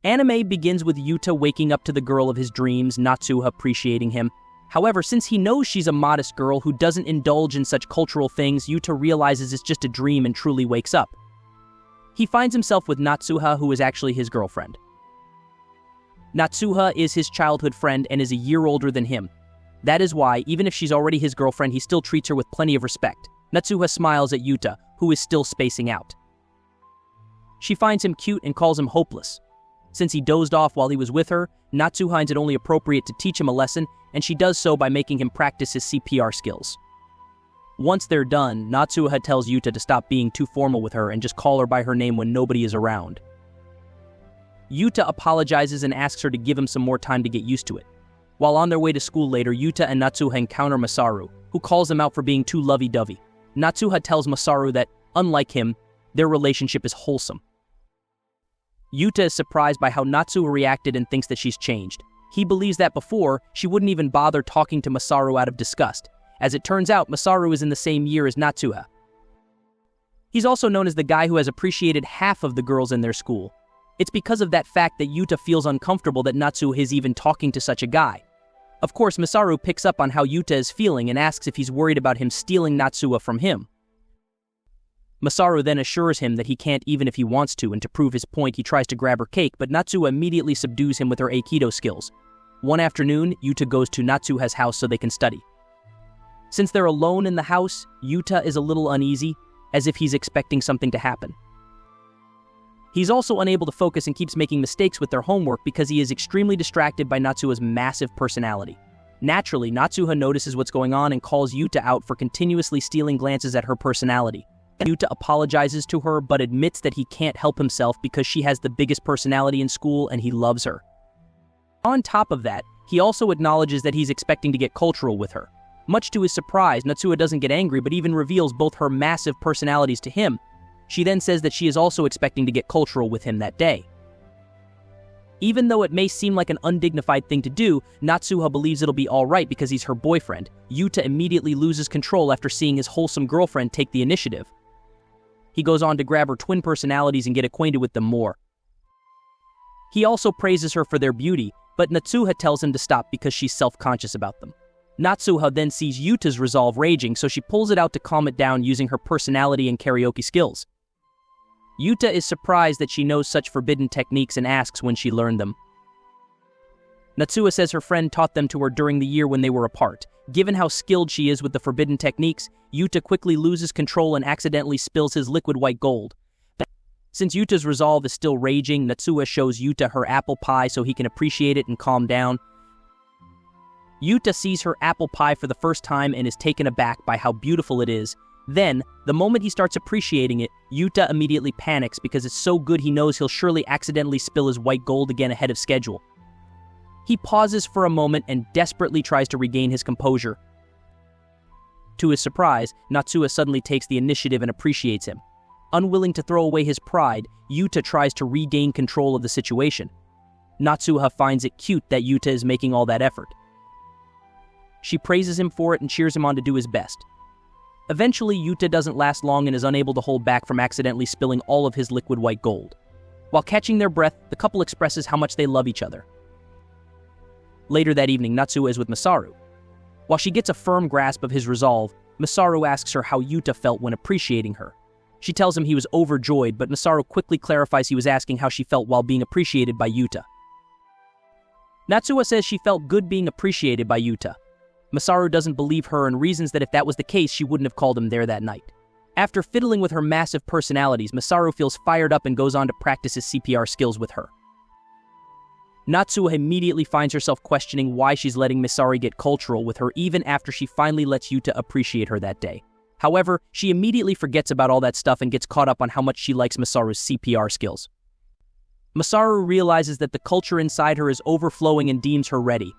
Anime begins with Yuta waking up to the girl of his dreams, Natsuha appreciating him. However, since he knows she's a modest girl who doesn't indulge in such cultural things, Yuta realizes it's just a dream and truly wakes up. He finds himself with Natsuha, who is actually his girlfriend. Natsuha is his childhood friend and is a year older than him. That is why, even if she's already his girlfriend, he still treats her with plenty of respect. Natsuha smiles at Yuta, who is still spacing out. She finds him cute and calls him hopeless. Since he dozed off while he was with her, Natsuha finds it only appropriate to teach him a lesson, and she does so by making him practice his CPR skills. Once they're done, Natsuha tells Yuta to stop being too formal with her and just call her by her name when nobody is around. Yuta apologizes and asks her to give him some more time to get used to it. While on their way to school later, Yuta and Natsuha encounter Masaru, who calls them out for being too lovey-dovey. Natsuha tells Masaru that, unlike him, their relationship is wholesome. Yuta is surprised by how Natsuha reacted and thinks that she's changed. He believes that before, she wouldn't even bother talking to Masaru out of disgust. As it turns out, Masaru is in the same year as Natsuha. He's also known as the guy who has appreciated half of the girls in their school. It's because of that fact that Yuta feels uncomfortable that Natsuha is even talking to such a guy. Of course, Masaru picks up on how Yuta is feeling and asks if he's worried about him stealing Natsuha from him. Masaru then assures him that he can't even if he wants to, and to prove his point, he tries to grab her cake, but Natsuha immediately subdues him with her Aikido skills. One afternoon, Yuta goes to Natsuha's house so they can study. Since they're alone in the house, Yuta is a little uneasy, as if he's expecting something to happen. He's also unable to focus and keeps making mistakes with their homework because he is extremely distracted by Natsuha's massive personality. Naturally, Natsuha notices what's going on and calls Yuta out for continuously stealing glances at her personality. Yuta apologizes to her but admits that he can't help himself because she has the biggest personality in school and he loves her. On top of that, he also acknowledges that he's expecting to get cultural with her. Much to his surprise, Natsuha doesn't get angry but even reveals both her massive personalities to him. She then says that she is also expecting to get cultural with him that day. Even though it may seem like an undignified thing to do, Natsuha believes it'll be alright because he's her boyfriend. Yuta immediately loses control after seeing his wholesome girlfriend take the initiative. He goes on to grab her twin personalities and get acquainted with them more. He also praises her for their beauty, but Natsuha tells him to stop because she's self-conscious about them. Natsuha then sees Yuta's resolve raging, so she pulls it out to calm it down using her personality and karaoke skills. Yuta is surprised that she knows such forbidden techniques and asks when she learned them. Natsuha says her friend taught them to her during the year when they were apart. Given how skilled she is with the forbidden techniques, Yuta quickly loses control and accidentally spills his liquid white gold. Since Yuta's resolve is still raging, Natsuha shows Yuta her apple pie so he can appreciate it and calm down. Yuta sees her apple pie for the first time and is taken aback by how beautiful it is. Then, the moment he starts appreciating it, Yuta immediately panics because it's so good he knows he'll surely accidentally spill his white gold again ahead of schedule. He pauses for a moment and desperately tries to regain his composure. To his surprise, Natsuha suddenly takes the initiative and appreciates him. Unwilling to throw away his pride, Yuta tries to regain control of the situation. Natsuha finds it cute that Yuta is making all that effort. She praises him for it and cheers him on to do his best. Eventually, Yuta doesn't last long and is unable to hold back from accidentally spilling all of his liquid white gold. While catching their breath, the couple expresses how much they love each other. Later that evening, Natsuha is with Masaru. While she gets a firm grasp of his resolve, Masaru asks her how Yuta felt when appreciating her. She tells him he was overjoyed, but Masaru quickly clarifies he was asking how she felt while being appreciated by Yuta. Natsuha says she felt good being appreciated by Yuta. Masaru doesn't believe her and reasons that if that was the case, she wouldn't have called him there that night. After fiddling with her massive personalities, Masaru feels fired up and goes on to practice his CPR skills with her. Natsuha immediately finds herself questioning why she's letting Masaru get cultural with her even after she finally lets Yuta appreciate her that day. However, she immediately forgets about all that stuff and gets caught up on how much she likes Masaru's CPR skills. Masaru realizes that the culture inside her is overflowing and deems her ready.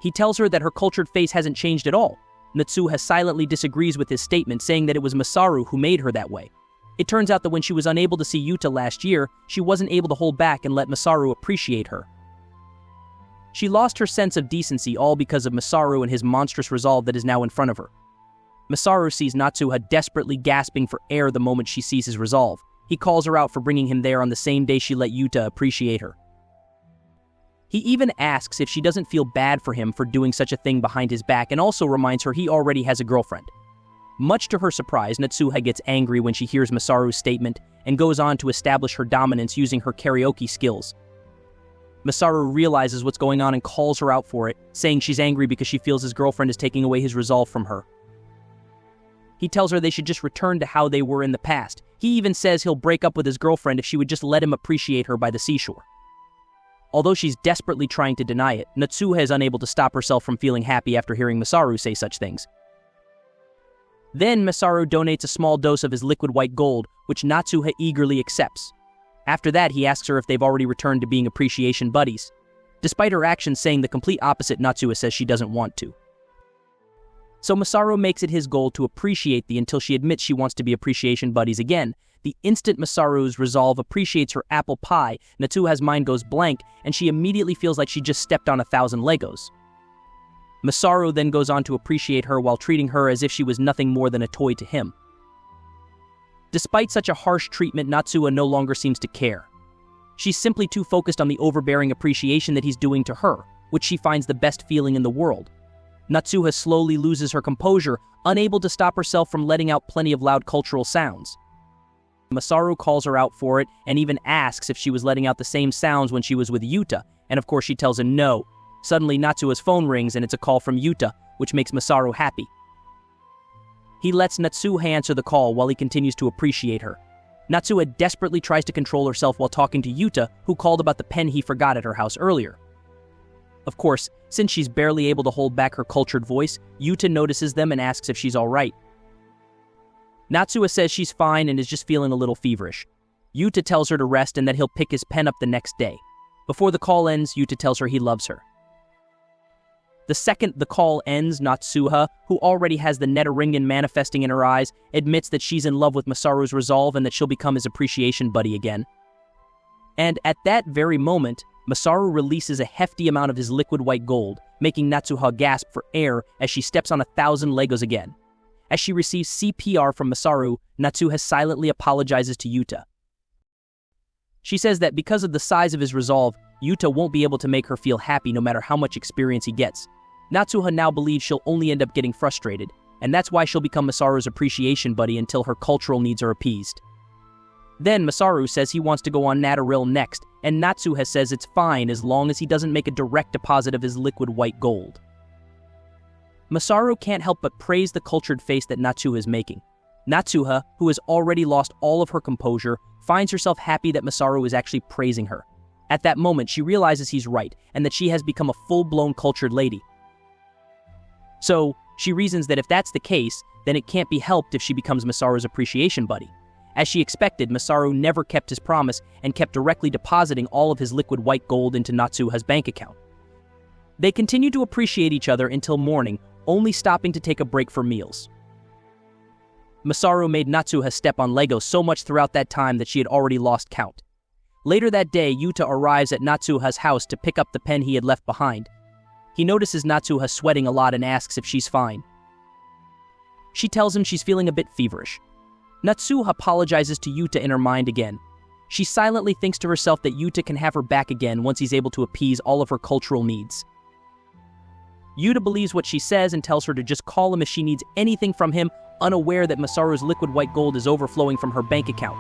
He tells her that her cultured face hasn't changed at all. Natsuha silently disagrees with his statement, saying that it was Masaru who made her that way. It turns out that when she was unable to see Yuta last year, she wasn't able to hold back and let Masaru appreciate her. She lost her sense of decency all because of Masaru and his monstrous resolve that is now in front of her. Masaru sees Natsuha desperately gasping for air the moment she sees his resolve. He calls her out for bringing him there on the same day she let Yuta appreciate her. He even asks if she doesn't feel bad for him for doing such a thing behind his back and also reminds her he already has a girlfriend. Much to her surprise, Natsuha gets angry when she hears Masaru's statement and goes on to establish her dominance using her karaoke skills. Masaru realizes what's going on and calls her out for it, saying she's angry because she feels his girlfriend is taking away his resolve from her. He tells her they should just return to how they were in the past. He even says he'll break up with his girlfriend if she would just let him appreciate her by the seashore. Although she's desperately trying to deny it, Natsuha is unable to stop herself from feeling happy after hearing Masaru say such things. Then Masaru donates a small dose of his liquid white gold, which Natsuha eagerly accepts. After that, he asks her if they've already returned to being appreciation buddies. Despite her actions saying the complete opposite, Natsuha says she doesn't want to. So Masaru makes it his goal to appreciate the until she admits she wants to be appreciation buddies again. The instant Masaru's resolve appreciates her apple pie, Natsuha's mind goes blank, and she immediately feels like she just stepped on 1,000 Legos. Masaru then goes on to appreciate her while treating her as if she was nothing more than a toy to him. Despite such a harsh treatment, Natsuha no longer seems to care. She's simply too focused on the overbearing appreciation that he's doing to her, which she finds the best feeling in the world. Natsuha slowly loses her composure, unable to stop herself from letting out plenty of loud cultural sounds. Masaru calls her out for it and even asks if she was letting out the same sounds when she was with Yuta, and of course she tells him no. Suddenly, Natsuha's phone rings and it's a call from Yuta, which makes Masaru happy. He lets Natsuha answer the call while he continues to appreciate her. Natsuha desperately tries to control herself while talking to Yuta, who called about the pen he forgot at her house earlier. Of course, since she's barely able to hold back her cultured voice, Yuta notices them and asks if she's alright. Natsuha says she's fine and is just feeling a little feverish. Yuta tells her to rest and that he'll pick his pen up the next day. Before the call ends, Yuta tells her he loves her. The second the call ends, Natsuha, who already has the Neteringen manifesting in her eyes, admits that she's in love with Masaru's resolve and that she'll become his appreciation buddy again. And at that very moment, Masaru releases a hefty amount of his liquid white gold, making Natsuha gasp for air as she steps on 1,000 Legos again. As she receives CPR from Masaru, Natsuha silently apologizes to Yuta. She says that because of the size of his resolve, Yuta won't be able to make her feel happy no matter how much experience he gets. Natsuha now believes she'll only end up getting frustrated, and that's why she'll become Masaru's appreciation buddy until her cultural needs are appeased. Then Masaru says he wants to go on Nataril next, and Natsuha says it's fine as long as he doesn't make a direct deposit of his liquid white gold. Masaru can't help but praise the cultured face that Natsuha is making. Natsuha, who has already lost all of her composure, finds herself happy that Masaru is actually praising her. At that moment, she realizes he's right, and that she has become a full-blown cultured lady. So, she reasons that if that's the case, then it can't be helped if she becomes Masaru's appreciation buddy. As she expected, Masaru never kept his promise and kept directly depositing all of his liquid white gold into Natsuha's bank account. They continued to appreciate each other until morning, only stopping to take a break for meals. Masaru made Natsuha step on Legos so much throughout that time that she had already lost count. Later that day, Yuta arrives at Natsuha's house to pick up the pen he had left behind. He notices Natsuha sweating a lot and asks if she's fine. She tells him she's feeling a bit feverish. Natsuha apologizes to Yuta in her mind again. She silently thinks to herself that Yuta can have her back again once he's able to appease all of her cultural needs. Yuta believes what she says and tells her to just call him if she needs anything from him, unaware that Masaru's liquid white gold is overflowing from her bank account.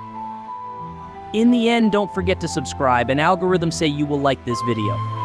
In the end, don't forget to subscribe, and algorithms say you will like this video.